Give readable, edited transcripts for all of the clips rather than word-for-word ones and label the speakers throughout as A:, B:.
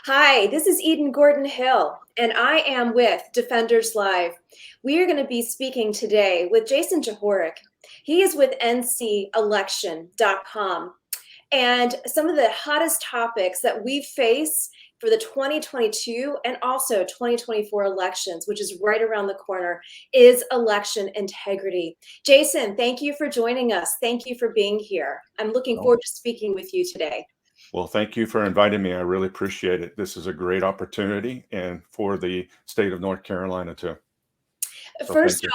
A: Hi, this is Eden Gordon Hill, and I am with Defenders Live. We are going to be speaking today with Jason Jehorek. He is with ncelection.com. And some of the hottest topics that we face for the 2022 and also 2024 elections, which is right around the corner, is election integrity. Jason, thank you for joining us. Thank you for being here. I'm looking
B: Well,
A: forward to speaking with you today.
B: well, thank you for inviting me. I really appreciate it. This is a great opportunity and for the state of North Carolina too. So thank
A: First
B: you.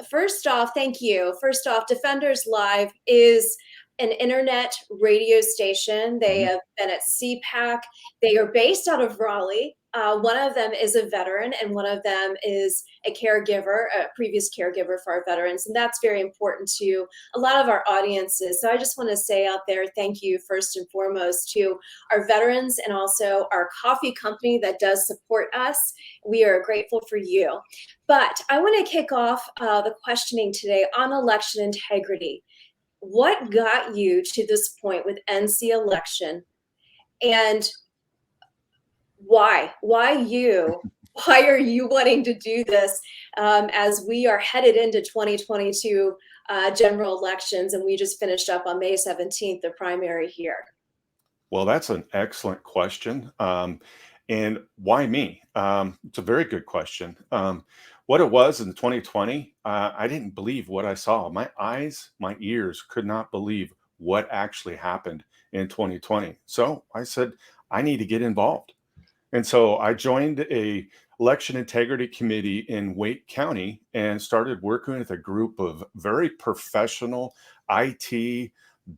A: first off, thank you. First off, Defenders Live is an internet radio station. They
B: Mhm.
A: have been at CPAC. They are based out of Raleigh. One of them is a veteran, and one of them is a caregiver, a previous caregiver for our veterans. And that's very important to a lot of our audiences. So I just want to say out there, thank you first and foremost to our veterans and also our coffee company that does support us. We are grateful for you. But I want to kick off the questioning today on election integrity. What got you to this point with NC election, and why? Why you? Why are you wanting to do this as we are headed into 2022 general elections, and we just finished up on May 17th, the primary here?
B: Well, that's an excellent question. And why me? It's a very good question. What it was in 2020, I didn't believe what I saw. My eyes, my ears could not believe what actually happened in 2020. So I said, I need to get involved. And so I joined a election integrity committee in Wake County and started working with a group of very professional IT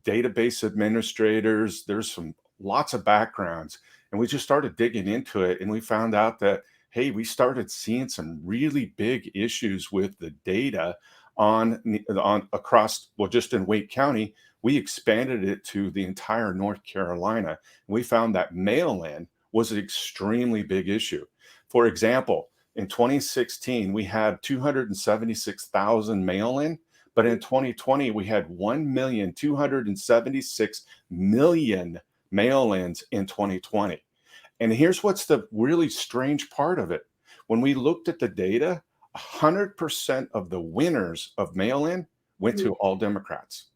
B: database administrators. There's some lots of backgrounds, and we just started digging into it, and we found out that hey, we started seeing some really big issues with the data on across, well, just in Wake County. We expanded it to the entire North Carolina, and we found that mail-in was an extremely big issue. For example, in 2016, we had 276,000 mail in, but in 2020, we had 1,276,000,000 mail ins in 2020. And here's what's the really strange part of it. When we looked at the data, 100% of the winners of mail in went
A: Mhm.
B: to all Democrats.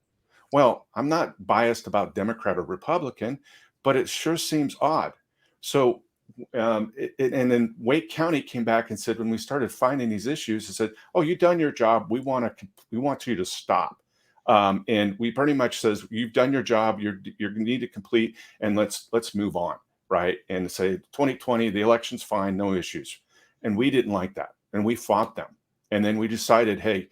B: Well, I'm not biased about Democrat or Republican, but it sure seems odd. So, and then Wake County came back and said, when we started finding these issues, it said, "Oh, you've done your job. We want you to stop." And we pretty much says, "You've done your job. You need to complete, and let's move on." Right? And say 2020, the election's fine, no issues. And we didn't like that, and we fought them. And then we decided, hey,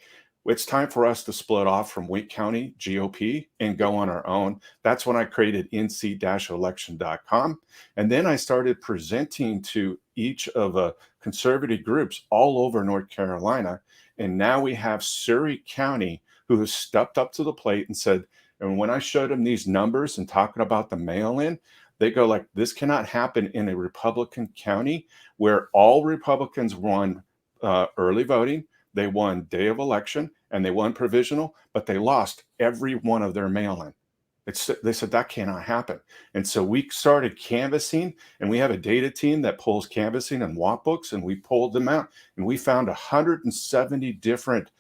B: it's time for us to split off from Wake County GOP and go on our own. That's when I created nc-election.com. And then I started presenting to each of the conservative groups all over North Carolina. And now we have Surrey County who has stepped up to the plate and said, and when I showed them these numbers and talking about the mail-in, they go like, this cannot happen in a Republican county where all Republicans won early voting, they won day of election, and they won provisional, but they lost every one of their mail-in. They said that cannot happen. And so we started canvassing, and we have a data team that pulls canvassing and walk books, and we pulled them out, and we found 170 different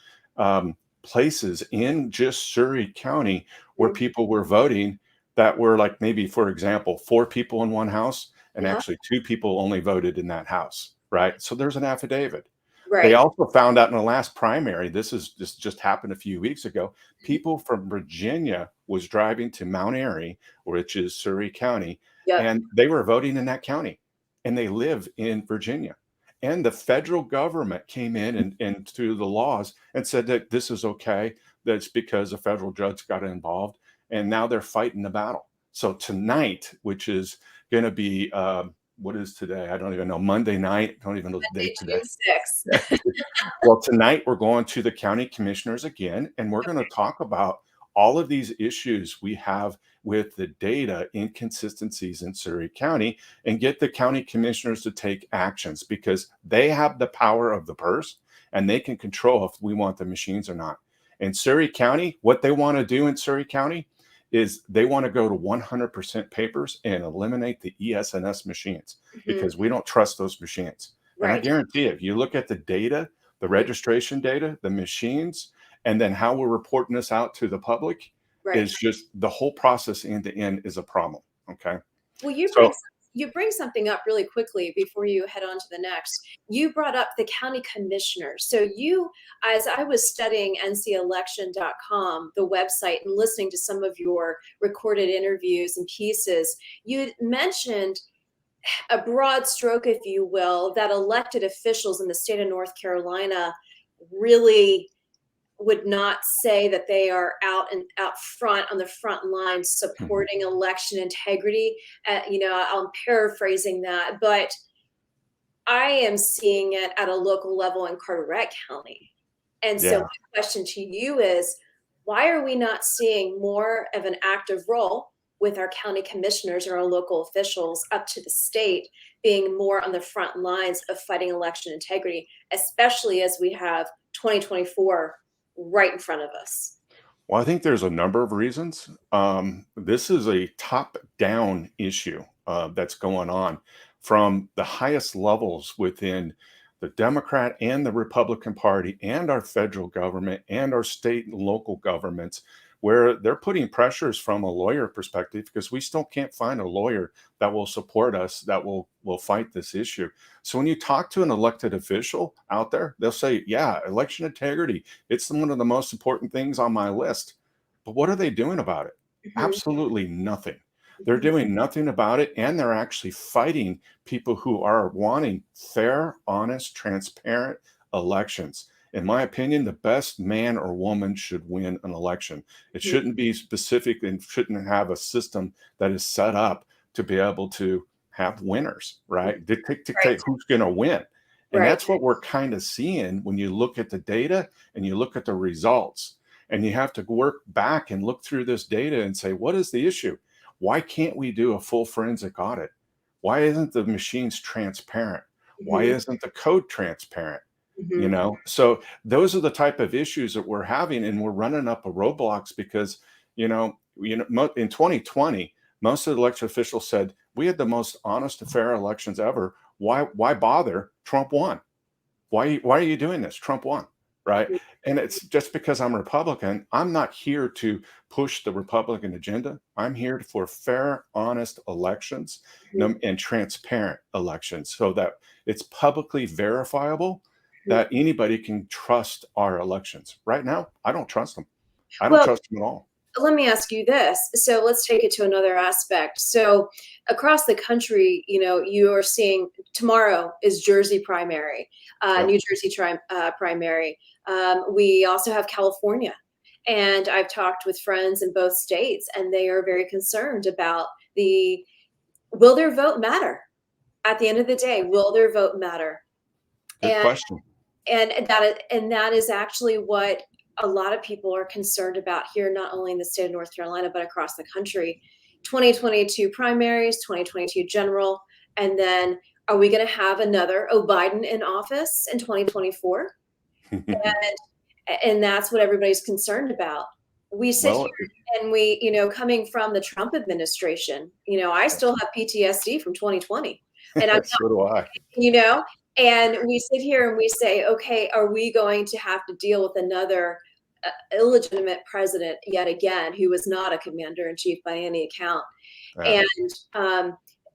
B: places in just Surrey County where people were voting that were like maybe, for example, 4 people in one house, and
A: Yeah,
B: actually 2 people only voted in that house, right? So there's an affidavit. They
A: right.
B: also found out in the last primary, this just happened a few weeks ago, people from Virginia was driving to Mount Airy, which is Surrey County,
A: Yep.
B: and they were voting in that county, and they live in Virginia. And the federal government came in and through the laws and said that this is okay. That's because a federal judge got involved, and now they're fighting the battle. So tonight, which is going to be what is today? I don't even know. Monday night. I don't even know the
A: Monday,
B: date today.
A: June 6th.
B: Well, tonight we're going to the county commissioners again, and we're going to talk about all of these issues we have with the data inconsistencies in Surrey County and get the county commissioners to take actions because they have the power of the purse and they can control if we want the machines or not. In Surrey County, what they want to do in Surrey County is they want to go to 100% papers and eliminate the ESNS machines
A: Mhm.
B: because we don't trust those machines. And I
A: Right.
B: guarantee if you look at the data, the
A: Mhm.
B: registration data, the machines, and then how we're reporting this out to the public
A: Right.
B: is just the whole process end to end is a problem. Okay.
A: Well,
B: So
A: you bring something up really quickly before you head on to the next. You brought up the county commissioners. So you, as I was studying ncelection.com, the website, and listening to some of your recorded interviews and pieces, you mentioned a broad stroke, if you will, that elected officials in the state of North Carolina really would not say that they are out front on the front lines
B: mhm,
A: supporting election integrity. I'm paraphrasing that, but I am seeing it at a local level in Carteret County. And so
B: yeah.
A: my question to you is, why are we not seeing more of an active role with our county commissioners or our local officials up to the state being more on the front lines of fighting election integrity, especially as we have 2024 right in front of us?
B: Well, I think there's a number of reasons. This is a top down issue that's going on from the highest levels within the Democrat and the Republican Party and our federal government and our state and local governments, where they're putting pressures from a lawyer perspective because we still can't find a lawyer that will support us, that will fight this issue. So when you talk to an elected official out there, they'll say, yeah, election integrity, it's one of the most important things on my list. But what are they doing about it?
A: Mhm,
B: Absolutely nothing. They're
A: mhm,
B: doing nothing about it. And they're actually fighting people who are wanting fair, honest, transparent elections. In my opinion, the best man or woman should win an election. It
A: mhm.
B: shouldn't be specific and shouldn't have a system that is set up to be able to have winners, right?
A: Right,
B: Dictate who's going to win. And
A: right.
B: that's what we're kind of seeing when you look at the data and you look at the results. And you have to work back and look through this data and say, what is the issue? Why can't we do a full forensic audit? Why isn't the machines transparent? Why
A: Mhm,
B: isn't the code transparent? You
A: mhm.
B: know, so those are the type of issues that we're having, and we're running up a roadblocks because, in 2020, most of the election officials said we had the most honest and fair elections ever. Why bother? Trump won. Why are you doing this? Trump won, right?
A: Mhm,
B: And it's just because I'm Republican. I'm not here to push the Republican agenda. I'm here for fair, honest elections
A: mhm,
B: and transparent elections so that it's publicly verifiable
A: mhm.
B: that anybody can trust our elections. Right now, I don't trust them. I don't
A: Well,
B: trust them at all.
A: let me ask you this. So let's take it to another aspect. So across the country, you are seeing tomorrow is Jersey primary,
B: Yep.
A: New Jersey primary. We also have California. And I've talked with friends in both states, and they are very concerned about the will their vote matter? At the end of the day, will their vote matter?
B: Good question.
A: And that is actually what a lot of people are concerned about here, not only in the state of North Carolina, but across the country. 2022 primaries, 2022 general, and then are we going to have another Biden in office in 2024? And that's what everybody's concerned about. We sit
B: Well,
A: here and coming from the Trump administration, I still have PTSD from 2020. And I'm
B: so do I.
A: you know and we sit here and we say, okay, are we going to have to deal with another illegitimate president yet again, who was not a commander in chief by any account?
B: Yeah.
A: And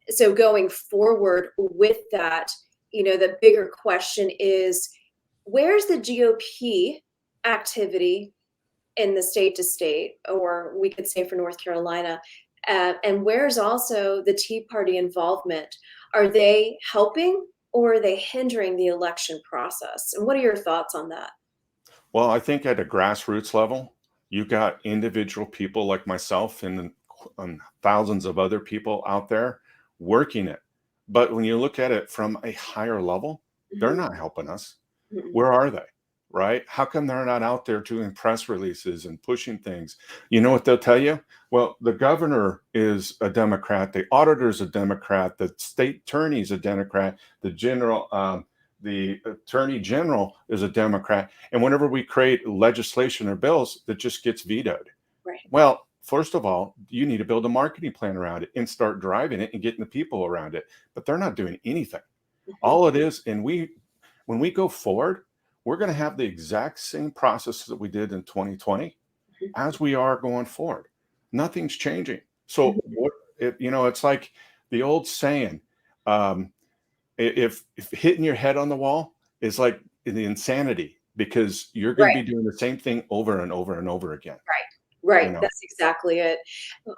A: so going forward with that, the bigger question is, where's the GOP activity in the state to state, or we could say for North Carolina? And where's also the Tea Party involvement? Are they helping or are they hindering the election process? And what are your thoughts on that?
B: Well, I think at a grassroots level, you got individual people like myself and thousands of other people out there working it. But when you look at it from a higher level, they're
A: Mhm,
B: not helping us.
A: mhm,
B: Where are they? Right? How come they're not out there doing press releases and pushing things? You know what they'll tell you? Well, the governor is a Democrat, the auditor's a Democrat, the state attorney's a Democrat, the attorney general is a Democrat. And whenever we create legislation or bills, that just gets vetoed.
A: right.
B: Well, first of all, you need to build a marketing plan around it and start driving it and getting the people around it. But they're not doing anything.
A: Mhm.
B: All it is, and when we go forward, we're going to have the exact same process that we did in 2020
A: Mhm.
B: as we are going forward. Nothing's changing.
A: Mhm.
B: So what it's like the old saying, um, if hitting your head on the wall is like the insanity because you're going to
A: Right.
B: be doing the same thing over and over and over again.
A: Right,
B: You know,
A: that's exactly it.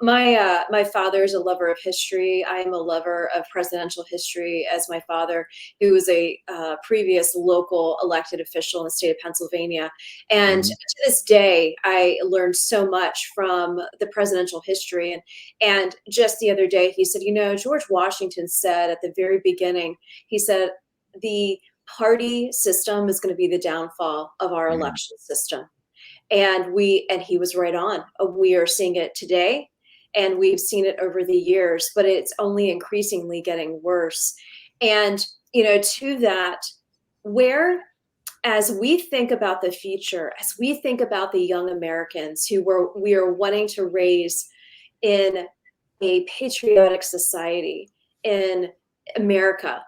A: My father's a lover of history. I'm a lover of presidential history as my father, who was a previous local elected official in the state of Pennsylvania. And
B: mhm.
A: to this day, I learned so much from the presidential history. And just the other day, he said, George Washington said at the very beginning, he said, the party system is going to be the downfall of our
B: Mhm.
A: election system. And he was right on. We are seeing it today, and we've seen it over the years, but it's only increasingly getting worse. And to that, where as we think about the future, as we think about the young Americans we are wanting to raise in a patriotic society in America,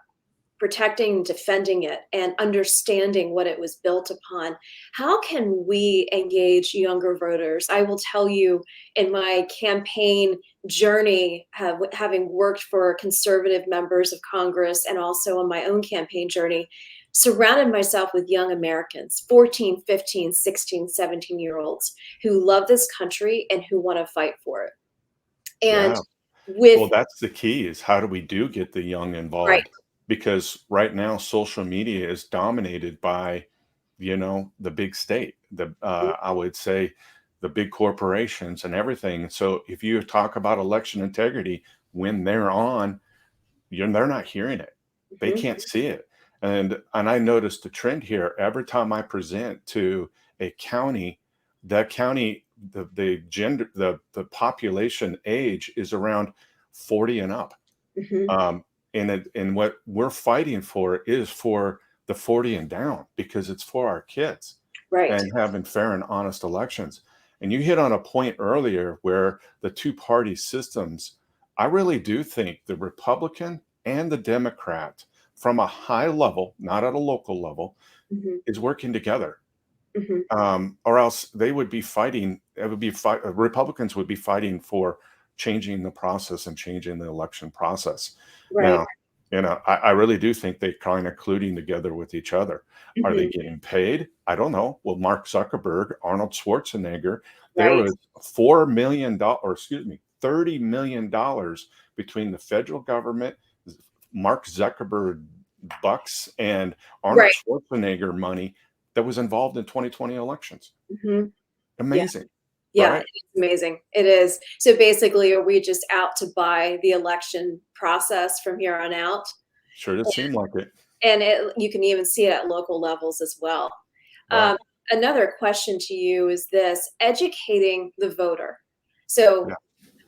A: protecting, defending it, and understanding what it was built upon. How can we engage younger voters? I will tell you, in my campaign journey, having worked for conservative members of Congress and also on my own campaign journey, surrounded myself with young Americans, 14, 15, 16, 17-year olds who love this country and who want to fight for it. And
B: Yeah.
A: with,
B: Well, that's the key is how do we do get the young
A: right,
B: involved? Because right now social media is dominated by, the big state, I would say the big corporations and everything. So if you talk about election integrity when they're on, they're not hearing it. They
A: mhm,
B: can't see it. And I noticed a trend here. Every time I present to a county, that county, the gender, the population age is around 40 and up.
A: mhm,
B: Um, and what we're fighting for is for the 40 and down because it's for our kids
A: right.
B: and having fair and honest elections. And you hit on a point earlier where the two party systems, I really do think the Republican and the Democrat, from a high level, not at a local level,
A: Mhm,
B: is working together.
A: mhm,
B: Or else they would be fighting. It would be Republicans would be fighting for changing the process and changing the election process.
A: right.
B: Now, I really do think they kind of colluding together with each other. Are they
A: Mhm,
B: getting paid? I don't know. Well, Mark Zuckerberg, Arnold Schwarzenegger, there
A: right.
B: was $4 million, or excuse me, $30 million between the federal government, Mark Zuckerberg bucks, and Arnold
A: Right.
B: Schwarzenegger money that was involved in 2020 elections.
A: Mhm. Yeah.
B: Amazing,
A: Yeah,
B: right?
A: it's amazing. It is. So basically, are we just out to buy the election process from here on out?
B: Sure did seem like it.
A: And you can even see it at local levels as well.
B: Right.
A: Um, Another question to you is this: educating the voter. So
B: Yeah.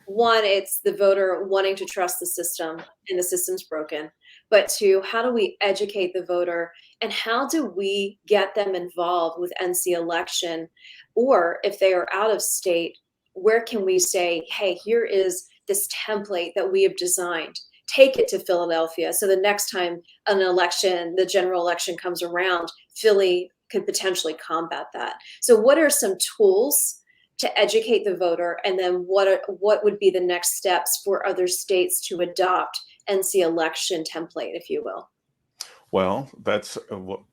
A: one, it's the voter wanting to trust the system and the system's broken. But two, how do we educate the voter and how do we get them involved with NC election? Or if they are out of state, where can we say, hey, here is this template that we have designed. Take it to Philadelphia. So the next time an election, the general election comes around, Philly could potentially combat that. So what are some tools to educate the voter, and then what would be the next steps for other states to adopt NC election template, if you will?
B: Well, that's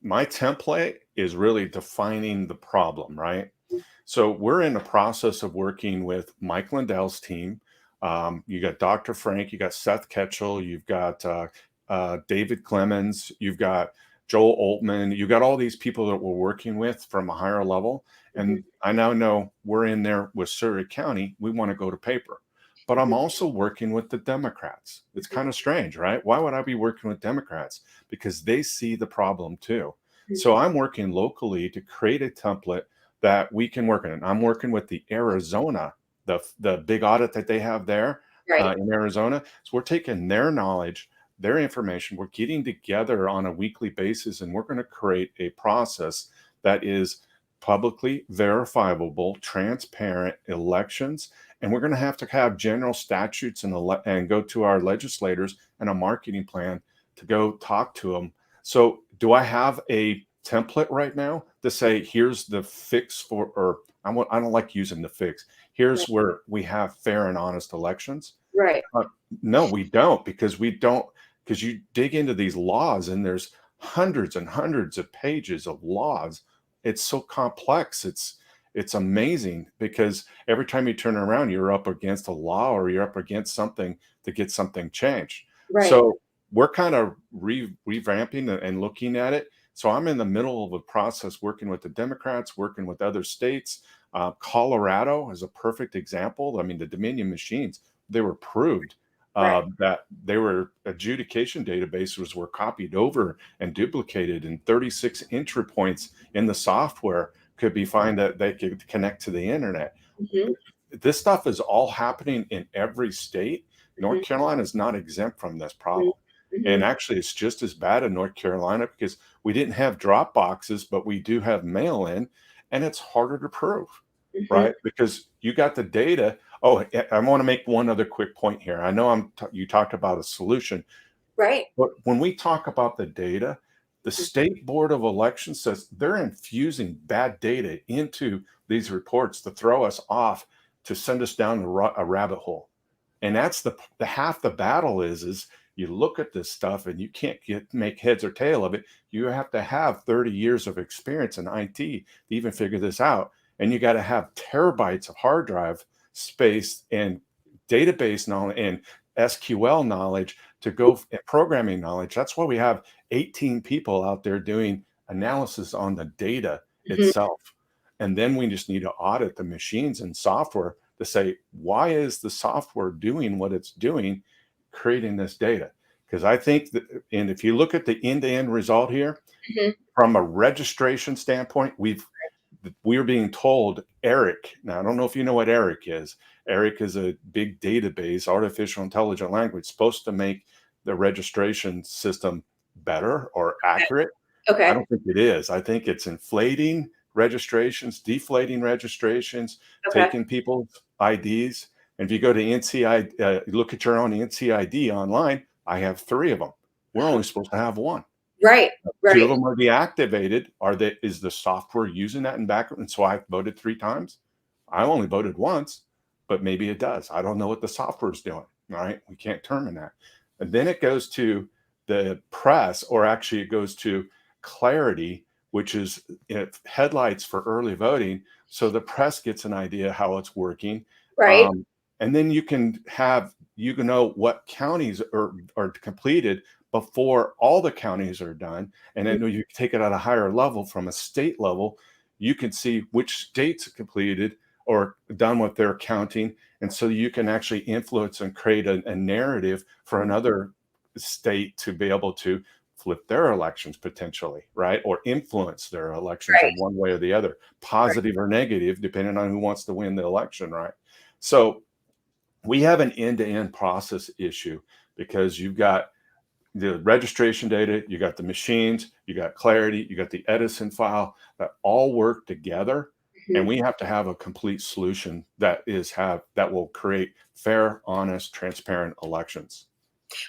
B: my template is really defining the problem, right? So we're in the process of working with Mike Lindell's team. You got Dr. Frank, you got Seth Ketchel, you've got David Clemens, you've got Joel Altman, you got all these people that we're working with from a higher level. And
A: Mhm,
B: I now know we're in there with Surrey County. We want to go to paper. But I'm
A: mhm,
B: also working with the Democrats. It's
A: mhm,
B: kind of strange, right? Why would I be working with Democrats? Because they see the problem too.
A: mhm.
B: So I'm working locally to create a template that we can work on. I'm working with the Arizona, the big audit that they have there
A: Right.
B: in Arizona. So we're taking their knowledge, their information, we're getting together on a weekly basis, and we're going to create a process that is publicly verifiable, transparent elections. And we're going to have general statutes and go to our legislators and a marketing plan to go talk to them. So, do I have a template right now to say, here's the fix for, or I don't like using the fix. Here's
A: Right.
B: where we have fair and honest elections.
A: Right.
B: Uh, no, we don't, because you dig into these laws and there's hundreds and hundreds of pages of laws. It's so complex. It's amazing because every time you turn around, you're up against a law or you're up against something to get something changed.
A: Right.
B: So we're kind of revamping and looking at it. So I'm in the middle of a process working with the Democrats, working with other states. Colorado is a perfect example. I mean, the Dominion machines, they were proved
A: Right.
B: that they were adjudication databases were copied over and duplicated, and 36 entry points in the software could be found that they could connect to the internet.
A: Hmm.
B: This stuff is all happening in every state. North
A: Hmm.
B: Carolina is not exempt from this
A: Hmm.
B: problem.
A: Hmm.
B: And actually, it's just as bad in North Carolina because we didn't have drop boxes, but we do have mail in, and it's harder to prove,
A: Hmm.
B: right? Because you got the data. Oh, I want to make one other quick point here. I know you talked about a solution,
A: Right.
B: but when we talk about the data, the State Board of Elections says they're infusing bad data into these reports to throw us off, to send us down a rabbit hole. And that's the half the battle is you look at this stuff and you can't make heads or tail of it. You have to have 30 years of experience in IT to even figure this out. And you got to have terabytes of hard drive space and database knowledge and SQL knowledge to go programming knowledge. That's why we have 18 people out there doing analysis on the data
A: Hmm.
B: itself. And then we just need to audit the machines and software to say, why is the software doing what it's doing, creating this data? Because I think that, and if you look at the end-to-end result here,
A: Hmm.
B: from a registration standpoint, we're being told Eric. Now, I don't know if you know what Eric is. Eric is a big database, artificial intelligent language, supposed to make the registration system better or accurate. I
A: Okay.
B: don't think it is. I think it's inflating registrations, deflating registrations,
A: Okay.
B: taking people's IDs. And if you go to NCI, look at your own NCID online, I have 3 of them. We're only supposed to have 1.
A: Right.
B: 2
A: Right.
B: of them are deactivated. Is the software using that in backup? And so I voted 3 times. I only voted once, but maybe it does. I don't know what the software is doing. All right. We can't determine that. And then it goes to the press, or actually it goes to clarity, which is headlights for early voting. So the press gets an idea how it's working.
A: Right.
B: Um, and then you can know what counties are completed before all the counties are done. And then you take it at a higher level from a state level. You can see which states are completed or done with their counting. And so you can actually influence and create a narrative for another state to be able to flip their elections potentially, right? Or influence their elections in
A: Right.
B: one way or the other, positive or negative, depending on who wants to win the election, right? So we have an end-to-end process issue because you've got the registration data, you got the machines, you got clarity, you got the Edison file that all work together. And
A: Mhm.
B: we have to have a complete solution that will create fair, honest, transparent elections.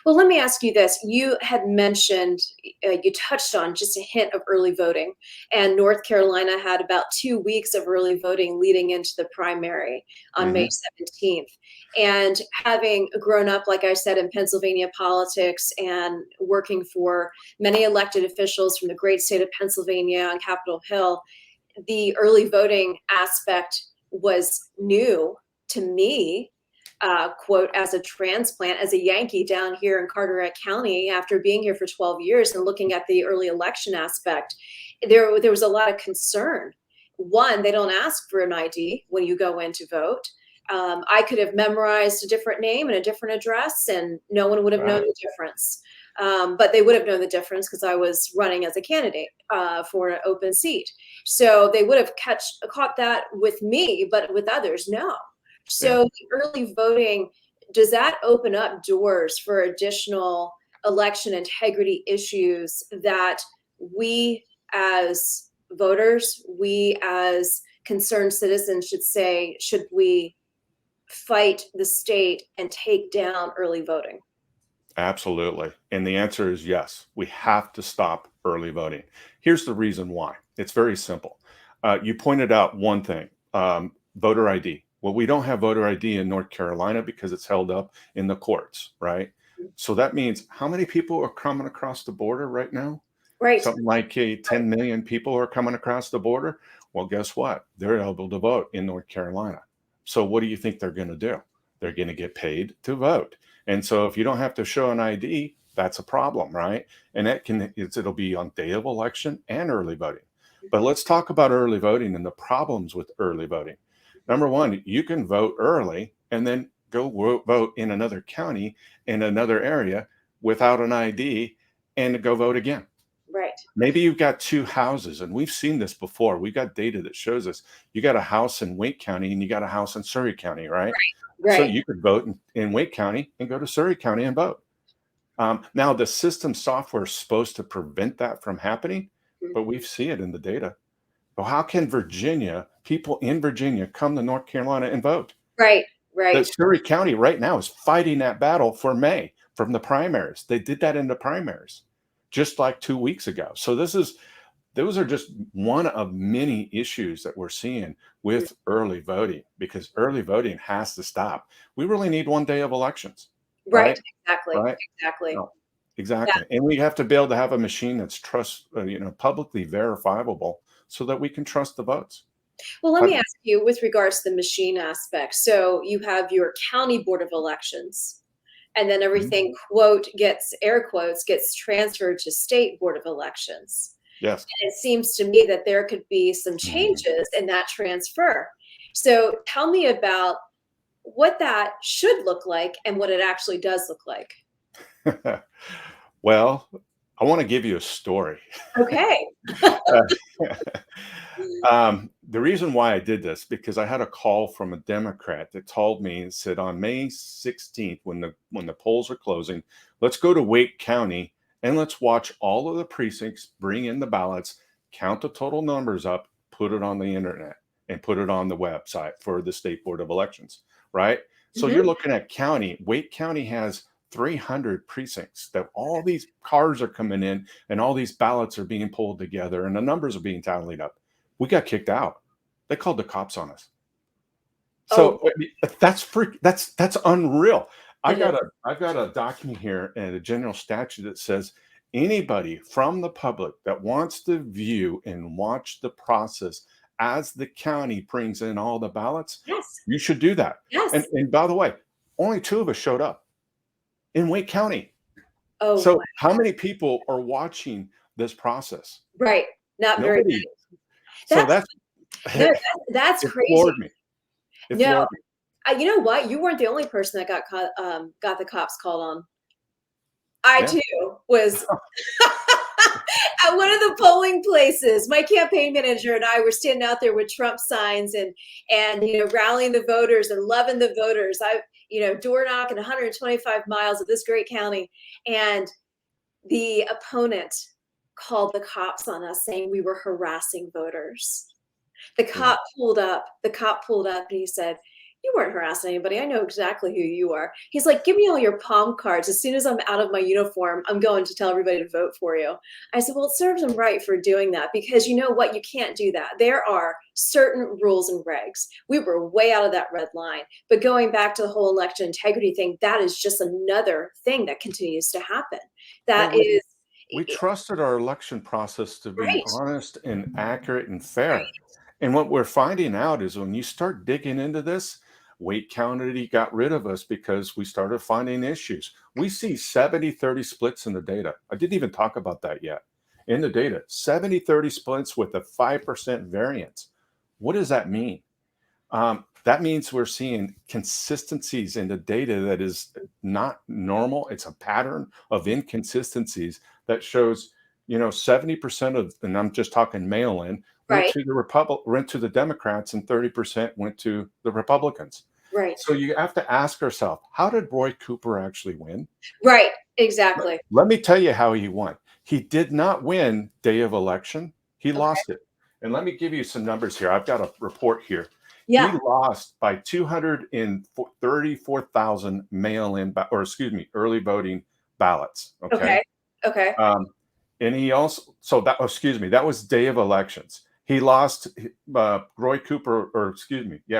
A: Well, let me ask you this. You had mentioned, you touched on just a hint of early voting, and North Carolina had about 2 weeks of early voting leading into the primary on May
B: Hmm.
A: 17th. And having grown up, like I said, in Pennsylvania politics and working for many elected officials from the great state of Pennsylvania on Capitol Hill, the early voting aspect was new to me, quote, as a transplant, as a Yankee down here in Carteret County after being here for 12 years and looking at the early election aspect. There was a lot of concern. One, they don't ask for an ID when you go in to vote. I could have memorized a different name and a different address, and no one would have known
B: Right.
A: the difference. But they would have known the difference because I was running as a candidate for an open seat. So they would have caught that with me, but with others, no.
B: Yeah.
A: So the early voting, does that open up doors for additional election integrity issues that we as voters, we as concerned citizens should say, should we fight the state and take down early voting?
B: Absolutely. And the answer is yes. We have to stop early voting. Here's the reason why. It's very simple. You pointed out one thing, voter ID. Well, we don't have voter ID in North Carolina because it's held up in the courts, right? So that means how many people are coming across the border right now?
A: Right.
B: Something like 10 million people are coming across the border. Well, guess what? They're able to vote in North Carolina. So what do you think they're going to do? They're going to get paid to vote. And so if you don't have to show an ID, that's a problem, right? And it'll be on day of election and early voting. But let's talk about early voting and the problems with early voting. Number one, you can vote early and then go vote in another county in another area without an ID and go vote again.
A: Right.
B: Maybe you've got two houses, and we've seen this before. We got data that shows us. You got a house in Wake County and you got a house in Surrey County, right?
A: Right.
B: So you could vote in Wake County and go to Surrey County and vote. Now, the system software is supposed to prevent that from happening, but we see it in the data. Well, how can people in Virginia come to North Carolina and vote?
A: Right. Right.
B: That Surrey County right now is fighting that battle for May from the primaries. They did that in the primaries just like 2 weeks ago. So those are just one of many issues that we're seeing with early voting, because early voting has to stop. We really need one day of elections.
A: Right.
B: Right?
A: Exactly.
B: Right?
A: Exactly.
B: No, exactly. And we have to be able to have a machine that's publicly verifiable so that we can trust the votes.
A: Well, let
B: But
A: me ask you with regards to the machine aspect. So you have your county board of elections, and then everything air quotes gets transferred to state board of elections.
B: yes.
A: And it seems to me that there could be some changes in that transfer. So tell me about what that should look like and what it actually does look like.
B: Well, I want to give you a story.
A: Okay.
B: The reason why I did this, because I had a call from a Democrat that told me and said on May 16th, when the polls are closing, let's go to Wake County and let's watch all of the precincts, bring in the ballots, count the total numbers up, put it on the internet and put it on the website for the State Board of Elections, right? So you're looking at Wake County has 300 precincts that all these cars are coming in and all these ballots are being pulled together and the numbers are being tallied up. We got kicked out. They called the cops on us. So
A: Oh,
B: I mean, that's unreal.
A: it is.
B: I've got a document here and a general statute that says anybody from the public that wants to view and watch the process as the county brings in all the ballots,
A: Yes.
B: you should do that.
A: Yes.
B: And by the way, only 2 of us showed up in Wake County.
A: Oh,
B: So how many people are watching this process?
A: right. Not very
B: Nobody.
A: many.
B: So
A: That's no, that's
B: it
A: crazy.
B: floored me. It
A: No,
B: floored me.
A: you know what? You weren't the only person that got the cops called on. I
B: Yeah.
A: too was at one of the polling places. My campaign manager and I were standing out there with Trump signs and rallying the voters and loving the voters. Door knocking 125 miles of this great county, and the opponent called the cops on us saying we were harassing voters. The cop pulled up. And he said, "You weren't harassing anybody. I know exactly who you are." He's like, "Give me all your palm cards. As soon as I'm out of my uniform, I'm going to tell everybody to vote for you." I said, "Well, it serves him right for doing that, because you know what? You can't do that. There are certain rules and regs. We were way out of that red line." But going back to the whole election integrity thing, that is just another thing that continues to happen. That
B: Well,
A: is
B: we trusted our election process to be
A: right.
B: honest and accurate and fair.
A: Right.
B: And what we're finding out is when you start digging into this, Wake County got rid of us because we started finding issues. We see 70-30 splits in the data. I didn't even talk about that yet. In the data, 70-30 splits with a 5% variance. What does that mean? That means we're seeing consistencies in the data that is not normal. It's a pattern of inconsistencies that shows, 70% of, and I'm just talking mail-in, went
A: Right.
B: to the Democrats and 30% went to the Republicans.
A: Right.
B: So you have to ask yourself, how did Roy Cooper actually win?
A: Right. Exactly.
B: Let me tell you how he won. He did not win day of election. He
A: Okay.
B: lost it. And let me give you some numbers here. I've got a report here. He
A: Yeah.
B: lost by 234,000 mail-in, or excuse me, early voting ballots. Okay.
A: Okay. Okay.
B: Um, and he also, so that, excuse me, that was day of elections. He lost Roy Cooper, or excuse me, yeah,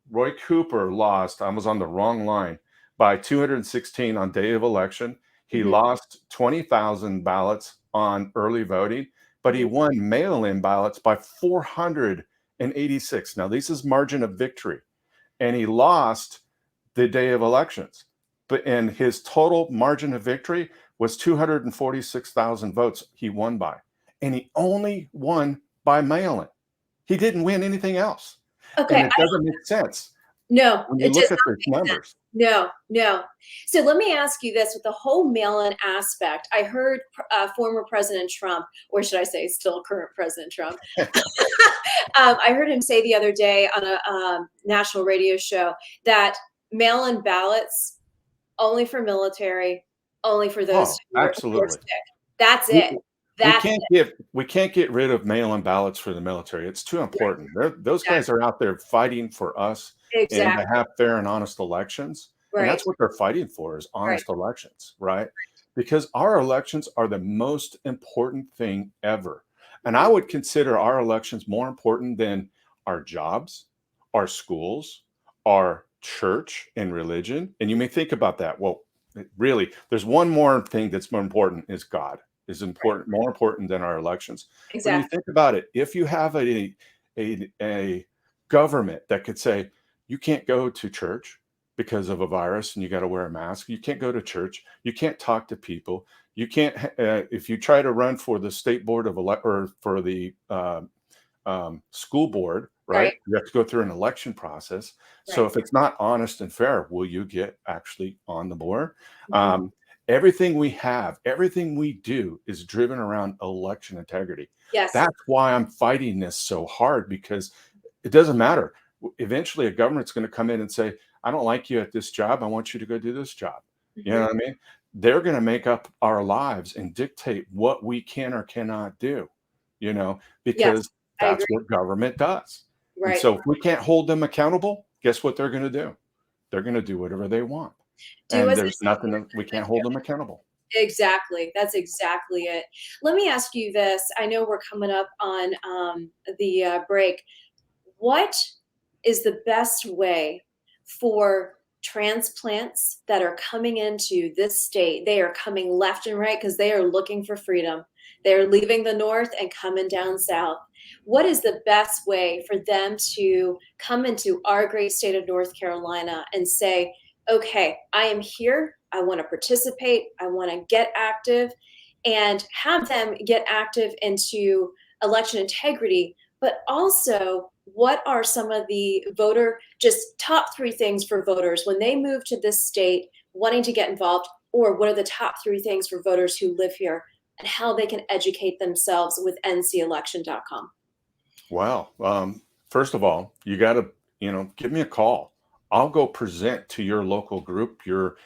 B: Roy Cooper lost. I was on the wrong line by 216 on day of election. He
A: Mhm.
B: lost 20,000 ballots on early voting, but he
A: Mhm.
B: won mail-in ballots by 486. Now, this is margin of victory, and he lost the day of elections. But and his total margin of victory was 246,000 votes he won by. And he only won by mail-in. He didn't win anything else.
A: Okay.
B: And it doesn't make sense
A: No,
B: when you
A: it does
B: look at
A: not
B: the
A: make sense.
B: numbers.
A: No, no. So let me ask you this with the whole mail-in aspect. I heard former President Trump, or should I say still current President Trump, I heard him say the other day on a national radio show that mail-in ballots only for military, only for those
B: Oh,
A: who are
B: absolutely.
A: sick. That's
B: We
A: it.
B: we
A: That's
B: can't
A: it.
B: get rid of mail-in ballots for the military. It's too
A: Right.
B: important. Those guys
A: Exactly.
B: are out there fighting for us and to
A: Exactly.
B: have fair and honest elections. And
A: Right.
B: that's what they're fighting for is
A: Right.
B: honest elections, right? Because our elections are the most important thing ever. And I
A: Mhm.
B: would consider our elections more important than our jobs, our schools, our church and religion. And you may think about that. Well, really, there's one more thing that's more important is God is
A: Right.
B: important, more important than our elections. But you
A: Exactly.
B: think about it, if you have a government that could say you can't go to church because of a virus and you got to wear a mask, you can't go to church, you can't talk to people, you can't if you try to run for the state board of elect or for the school board,
A: Right.
B: right? You have to go through an election process. So
A: Right.
B: if it's not honest and fair, will you get actually on the board?
A: Mhm.
B: Um, everything we have, everything we do is driven around election integrity.
A: Yes.
B: That's why I'm fighting this so hard because it doesn't matter. Eventually, a government's going to come in and say, I don't like you at this job. I want you to go do this job. You know
A: Mhm.
B: what I mean? They're going to make up our lives and dictate what we can or cannot do,
A: Yes.
B: because
A: I
B: that's
A: agree.
B: what government does. And
A: Right.
B: so if we can't hold them accountable, guess what they're going to do? They're going to do whatever they want.
A: Do
B: And
A: as they
B: there's
A: say,
B: nothing
A: do
B: that we
A: as
B: can't
A: they
B: hold them accountable.
A: do. Exactly. That's exactly it. Let me ask you this. I know we're coming up on the break. What is the best way for transplants that are coming into this state? They are coming left and right because they are looking for freedom. They're leaving the north and coming down south. What is the best way for them to come into our great state of North Carolina and say, okay, I am here. I want to participate. I want to get active and have them get active into election integrity, but also what are some of the voter just top three things for voters when they move to this state wanting to get involved, or what are the top three things for voters who live here and how they can educate themselves with ncelection.com?
B: Well, first of all, you got to, give me a call. I'll go present to your local group, your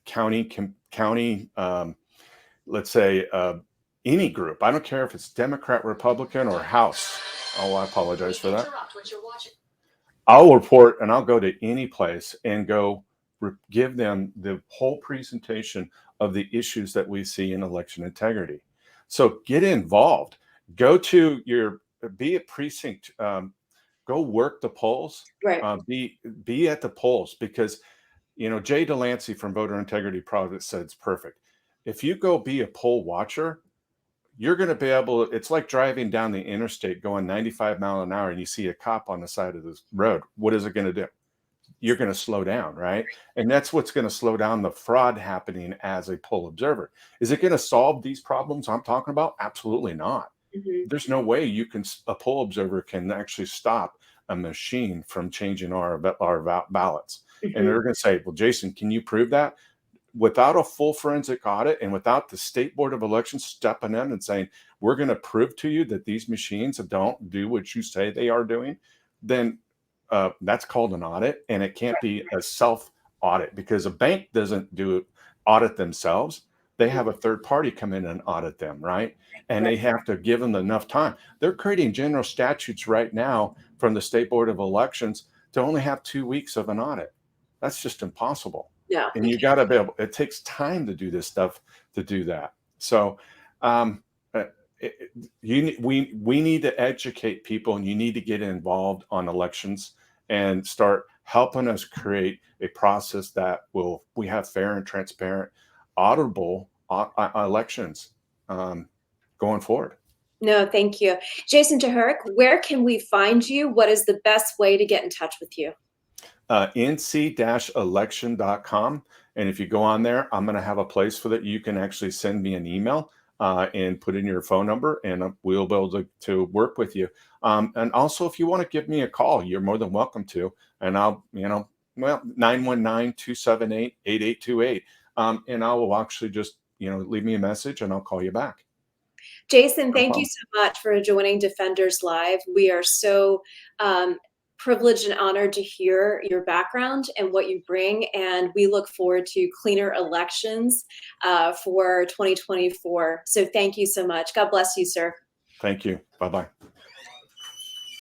B: county, let's say any group. I don't care if it's Democrat, Republican, or House. Oh, I apologize for that. I'll report and I'll go to any place and go give them the whole presentation of the issues that we see in election integrity. So get involved. Go to be a precinct. Go work the polls.
A: Right.
B: Be at the polls because Jay Delancey from Voter Integrity Project said it's perfect. If you go be a poll watcher, you're going to be able. It's like driving down the interstate going 95 mile an hour and you see a cop on the side of the road. What is it going to do? You're going to slow down, right? And that's what's going to slow down the fraud happening as a poll observer. Is it going to solve these problems I'm talking about? Absolutely not.
A: Hmm.
B: There's no way a poll observer can actually stop a machine from changing our ballots. And
A: Hmm.
B: they're going to say, well, Jason, can you prove that? Without a full forensic audit and without the state board of elections stepping in and saying, we're going to prove to you that these machines don't do what you say they are doing, then that's called an audit, and it can't be a self audit because a bank doesn't do audit themselves. they have a third party come in and audit them, right? And
A: Right.
B: they have to give them enough time. They're creating general statutes right now from the State Board of Elections to only have 2 weeks of an audit. That's just impossible.
A: No,
B: And you got to be able, it takes time to do this stuff to do that. So, um, uh, we need to educate people, and you need to get involved on elections and start helping us create a process that we have fair and transparent, auditable elections going forward.
A: no, thank you. Jason Jehorek, where can we find you? What is the best way to get in touch with you?
B: nc-election.com. And if you go on there, I'm going to have a place for that. You can actually send me an email and put in your phone number, and we'll be able to work with you. And also, if you want to give me a call, you're more than welcome to. And I'll, 919-278-8828. And I will actually just, leave me a message and I'll call you back.
A: Jason,
B: No
A: thank you
B: problem.
A: so much for joining Defenders Live. We are so privileged and honored to hear your background and what you bring, and we look forward to cleaner elections for 2024. So thank you so much. God bless you, sir.
B: Thank you. Bye-bye.